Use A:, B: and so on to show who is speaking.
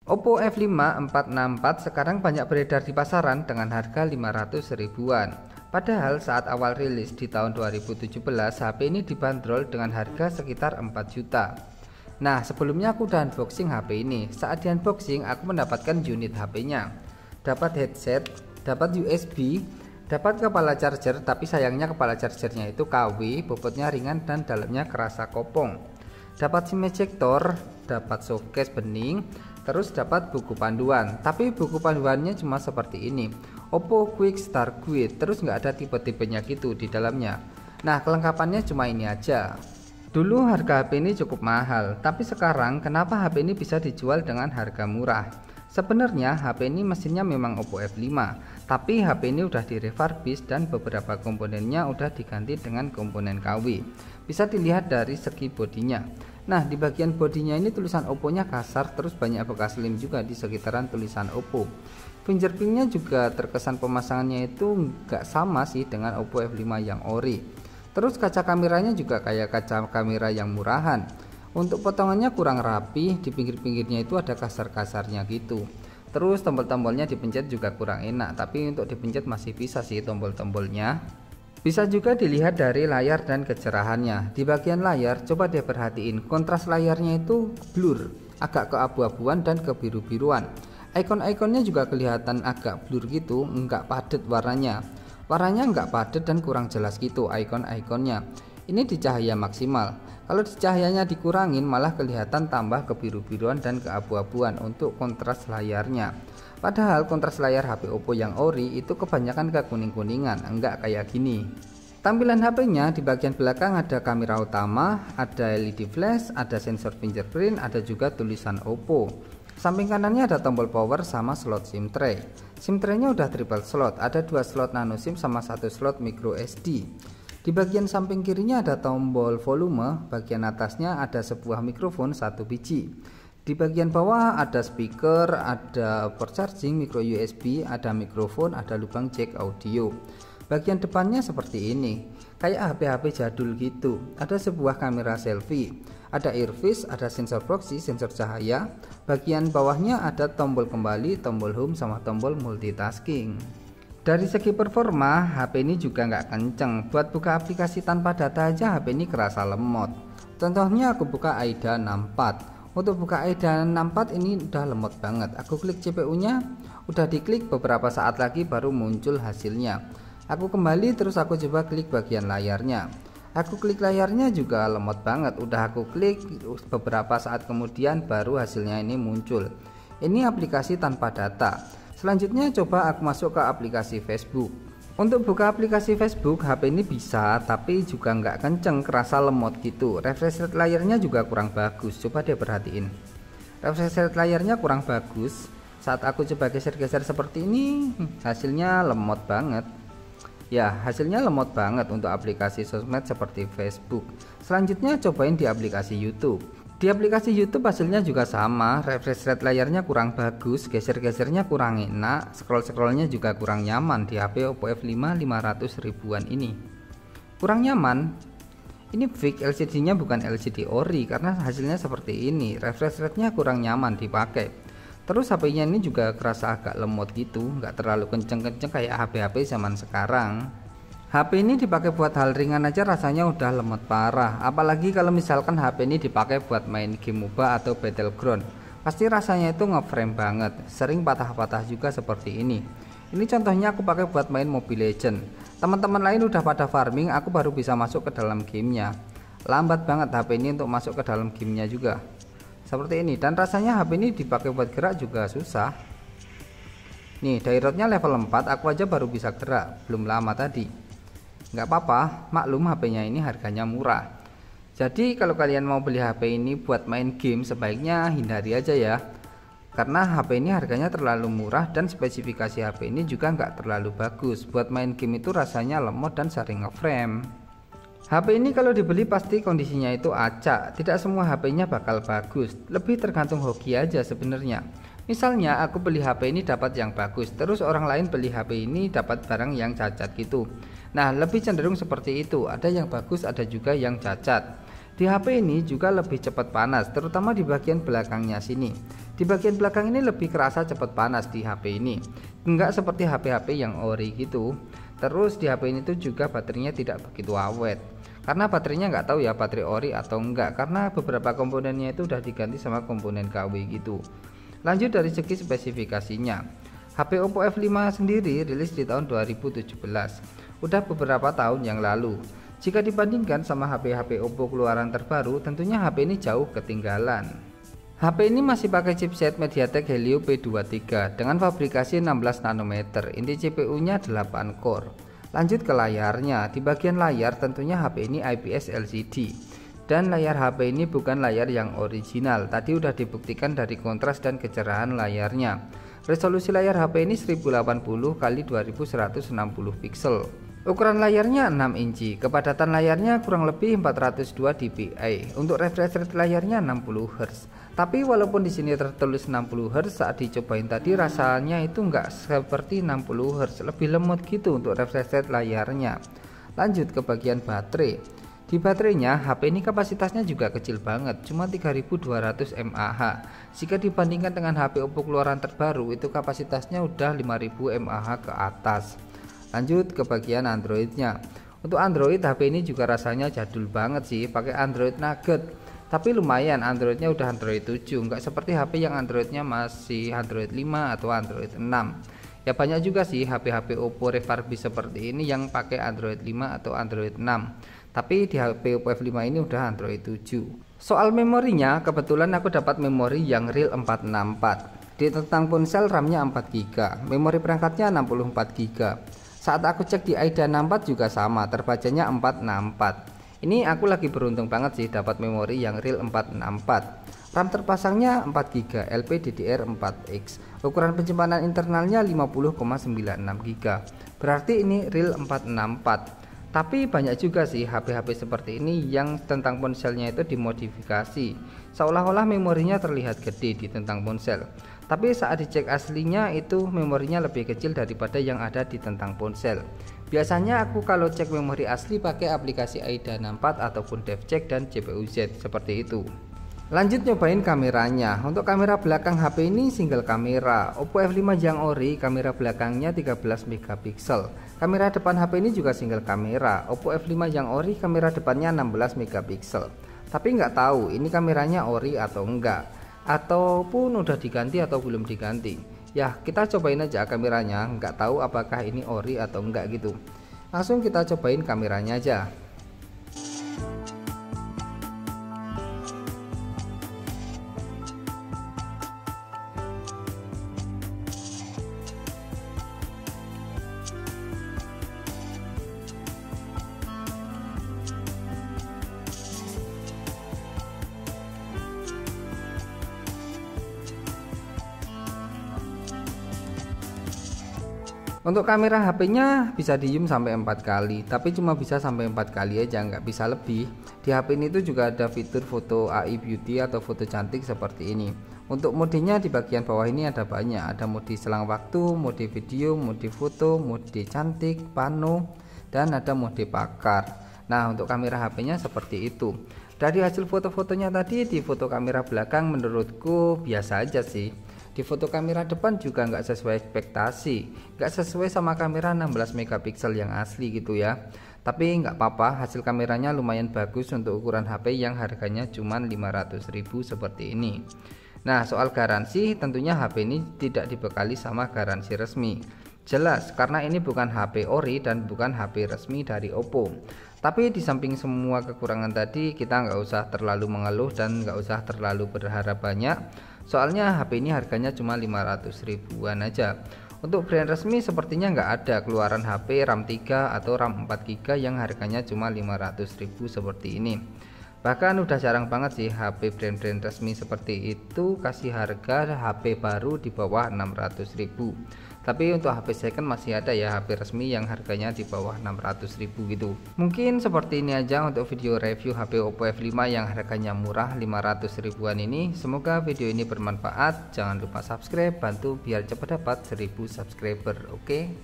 A: Oppo F5 464 sekarang banyak beredar di pasaran dengan harga 500 ribuan. Padahal saat awal rilis di tahun 2017, HP ini dibanderol dengan harga sekitar 4 juta. Nah, sebelumnya aku udah unboxing HP ini. Saat di unboxing, aku mendapatkan unit HP-nya. Dapat headset, dapat USB, dapat kepala charger, tapi sayangnya kepala chargernya itu KW, bobotnya ringan dan dalamnya kerasa kopong. Dapat SIM ejector, dapat showcase bening, terus dapat buku panduan. Tapi buku panduannya cuma seperti ini, Oppo Quick Start Guide, terus nggak ada tipe-tipenya gitu di dalamnya. Nah, kelengkapannya cuma ini aja. Dulu harga HP ini cukup mahal, tapi sekarang kenapa HP ini bisa dijual dengan harga murah? Sebenarnya HP ini mesinnya memang Oppo F5, tapi HP ini udah direfurbish dan beberapa komponennya udah diganti dengan komponen KW. Bisa dilihat dari segi bodinya. Nah, di bagian bodinya ini tulisan Oppo-nya kasar, terus banyak bekas lem juga di sekitaran tulisan Oppo. Fingerprintnya juga terkesan pemasangannya itu nggak sama sih dengan Oppo F5 yang ori. Terus kaca kameranya juga kayak kaca kamera yang murahan. Untuk potongannya kurang rapi, di pinggir-pinggirnya itu ada kasar-kasarnya gitu. Terus tombol-tombolnya dipencet juga kurang enak, tapi untuk dipencet masih bisa sih tombol-tombolnya. Bisa juga dilihat dari layar dan kecerahannya. Di bagian layar coba deh perhatiin, kontras layarnya itu blur, agak keabu-abuan dan kebiru-biruan. Icon-iconnya juga kelihatan agak blur gitu, nggak padat warnanya. Warnanya nggak padat dan kurang jelas gitu icon-iconnya. Ini di cahaya maksimal. Kalau di cahayanya dikurangin malah kelihatan tambah kebiru-biruan dan keabu-abuan untuk kontras layarnya. Padahal kontras layar HP Oppo yang ori itu kebanyakan ke kuning-kuningan, enggak kayak gini. Tampilan HP-nya di bagian belakang ada kamera utama, ada LED flash, ada sensor fingerprint, ada juga tulisan Oppo. Samping kanannya ada tombol power sama slot SIM tray. SIM tray-nya udah triple slot, ada 2 slot nano SIM sama 1 slot micro SD. Di bagian samping kirinya ada tombol volume, bagian atasnya ada sebuah mikrofon 1 biji. Di bagian bawah ada speaker, ada port charging, micro USB, ada mikrofon, ada lubang jack audio. Bagian depannya seperti ini, kayak HP-HP jadul gitu. Ada sebuah kamera selfie, ada earpiece, ada sensor proxy, sensor cahaya. Bagian bawahnya ada tombol kembali, tombol home, sama tombol multitasking. Dari segi performa, HP ini juga nggak kenceng. Buat buka aplikasi tanpa data aja HP ini kerasa lemot. Contohnya aku buka AIDA 64. Untuk buka AIDA 64 ini udah lemot banget. Aku klik CPU-nya, udah diklik beberapa saat lagi baru muncul hasilnya. Aku kembali terus aku coba klik bagian layarnya. Aku klik layarnya juga lemot banget. Udah aku klik beberapa saat kemudian baru hasilnya ini muncul. Ini aplikasi tanpa data. Selanjutnya coba aku masuk ke aplikasi Facebook. Untuk buka aplikasi Facebook HP ini bisa, tapi juga nggak kenceng, kerasa lemot gitu. Refresh rate layarnya juga kurang bagus. Coba deh perhatiin, refresh rate layarnya kurang bagus. Saat aku coba geser-geser seperti ini, hasilnya lemot banget. Ya, hasilnya lemot banget untuk aplikasi sosmed seperti Facebook. Selanjutnya cobain di aplikasi YouTube. Di aplikasi YouTube hasilnya juga sama, refresh rate layarnya kurang bagus, geser-gesernya kurang enak, scroll-scrollnya juga kurang nyaman di HP Oppo F5 500 ribuan ini. Kurang nyaman. Ini fix LCD-nya bukan LCD ori karena hasilnya seperti ini, refresh rate-nya kurang nyaman dipakai. Terus HP-nya ini juga kerasa agak lemot gitu, nggak terlalu kenceng-kenceng kayak HP-HP zaman sekarang. HP ini dipakai buat hal ringan aja rasanya udah lemot parah. Apalagi kalau misalkan HP ini dipakai buat main game MOBA atau Battleground, pasti rasanya itu ngeframe banget. Sering patah-patah juga seperti ini. Ini contohnya aku pakai buat main Mobile Legends. Teman-teman lain udah pada farming, aku baru bisa masuk ke dalam gamenya. Lambat banget HP ini untuk masuk ke dalam gamenya juga. Seperti ini, dan rasanya HP ini dipakai buat gerak juga susah. Nih, dairodnya level 4, aku aja baru bisa gerak, belum lama tadi. Nggak apa-apa, maklum HP-nya ini harganya murah. Jadi kalau kalian mau beli HP ini buat main game, sebaiknya hindari aja ya. Karena HP ini harganya terlalu murah dan spesifikasi HP ini juga nggak terlalu bagus. Buat main game itu rasanya lemot dan sering ngeframe. HP ini kalau dibeli pasti kondisinya itu acak. Tidak semua HP-nya bakal bagus. Lebih tergantung hoki aja sebenarnya. Misalnya aku beli HP ini dapat yang bagus, terus orang lain beli HP ini dapat barang yang cacat gitu. Nah, lebih cenderung seperti itu. Ada yang bagus, ada juga yang cacat. Di HP ini juga lebih cepat panas, terutama di bagian belakangnya sini. Di bagian belakang ini lebih kerasa cepat panas di HP ini, enggak seperti HP-HP yang ori gitu. Terus di HP ini tuh juga baterainya tidak begitu awet, karena baterainya nggak tahu ya baterai ori atau enggak, karena beberapa komponennya itu udah diganti sama komponen KW gitu. Lanjut dari segi spesifikasinya, HP Oppo F5 sendiri rilis di tahun 2017, udah beberapa tahun yang lalu. Jika dibandingkan sama HP-HP Oppo keluaran terbaru, tentunya HP ini jauh ketinggalan. HP ini masih pakai chipset MediaTek Helio P23 dengan fabrikasi 16 nanometer, inti CPU-nya 8 core. Lanjut ke layarnya, di bagian layar tentunya HP ini IPS LCD. Dan layar HP ini bukan layar yang original, tadi udah dibuktikan dari kontras dan kecerahan layarnya. Resolusi layar HP ini 1080 x 2160 pixel. Ukuran layarnya 6 inci, kepadatan layarnya kurang lebih 402 dpi. Untuk refresh rate layarnya 60 Hz. Tapi walaupun di sini tertulis 60 Hz, saat dicobain tadi rasanya itu enggak seperti 60 Hz, lebih lemot gitu untuk refresh rate layarnya. Lanjut ke bagian baterai. Di baterainya, HP ini kapasitasnya juga kecil banget, cuma 3200 mAh. Jika dibandingkan dengan HP Oppo keluaran terbaru, itu kapasitasnya udah 5000 mAh ke atas. Lanjut ke bagian Androidnya. Untuk Android, HP ini juga rasanya jadul banget sih, pakai Android Nugget. Tapi lumayan, Androidnya udah Android 7, nggak seperti HP yang Androidnya masih Android 5 atau Android 6. Ya banyak juga sih HP-HP Oppo refurbish seperti ini yang pakai Android 5 atau Android 6. Tapi di HP Oppo F5 ini udah Android 7. Soal memorinya, kebetulan aku dapat memori yang real 464. Di tentang ponsel RAM-nya 4GB, memori perangkatnya 64GB. Saat aku cek di AIDA 64 juga sama, terbacanya 464. Ini aku lagi beruntung banget sih dapat memori yang real 464. RAM terpasangnya 4GB LPDDR4X. Ukuran penyimpanan internalnya 50,96GB. Berarti ini real 464. Tapi banyak juga sih HP-HP seperti ini yang tentang ponselnya itu dimodifikasi, seolah-olah memorinya terlihat gede di tentang ponsel. Tapi saat dicek aslinya itu memorinya lebih kecil daripada yang ada di tentang ponsel. Biasanya aku kalau cek memori asli pakai aplikasi AIDA 64 ataupun DevCheck dan CPU-Z seperti itu. Lanjut nyobain kameranya. Untuk kamera belakang HP ini single kamera. Oppo F5 yang ori, kamera belakangnya 13 megapiksel. Kamera depan HP ini juga single kamera. Oppo F5 yang ori, kamera depannya 16 megapiksel. Tapi nggak tahu ini kameranya ori atau enggak, ataupun udah diganti atau belum diganti. Ya kita cobain aja kameranya, nggak tahu apakah ini ori atau enggak gitu. Langsung kita cobain kameranya aja. Untuk kamera HP-nya bisa di zoom sampai 4 kali, tapi cuma bisa sampai 4 kali aja, nggak bisa lebih. Di HP ini tuh juga ada fitur foto AI Beauty atau foto cantik seperti ini. Untuk modenya di bagian bawah ini ada banyak, ada mode selang waktu, mode video, mode foto, mode cantik, pano, dan ada mode pakar. Nah untuk kamera HP-nya seperti itu. Dari hasil foto-fotonya tadi, di foto kamera belakang menurutku biasa aja sih. Di foto kamera depan juga nggak sesuai ekspektasi, nggak sesuai sama kamera 16 megapiksel yang asli gitu ya. Tapi nggak apa-apa, hasil kameranya lumayan bagus untuk ukuran HP yang harganya cuma 500.000 seperti ini. Nah soal garansi, tentunya HP ini tidak dibekali sama garansi resmi. Jelas karena ini bukan HP ori dan bukan HP resmi dari Oppo. Tapi di samping semua kekurangan tadi, kita nggak usah terlalu mengeluh dan nggak usah terlalu berharap banyak. Soalnya HP ini harganya cuma 500.000-an aja. Untuk brand resmi sepertinya nggak ada keluaran HP RAM 3 atau RAM 4GB yang harganya cuma 500.000 seperti ini. Bahkan udah jarang banget sih HP brand-brand resmi seperti itu kasih harga HP baru di bawah 600.000. Tapi untuk HP second masih ada ya HP resmi yang harganya di bawah 600.000 gitu. Mungkin seperti ini aja untuk video review HP Oppo F5 yang harganya murah 500.000-an ini. Semoga video ini bermanfaat. Jangan lupa subscribe, bantu biar cepat dapat 1000 subscriber. Oke.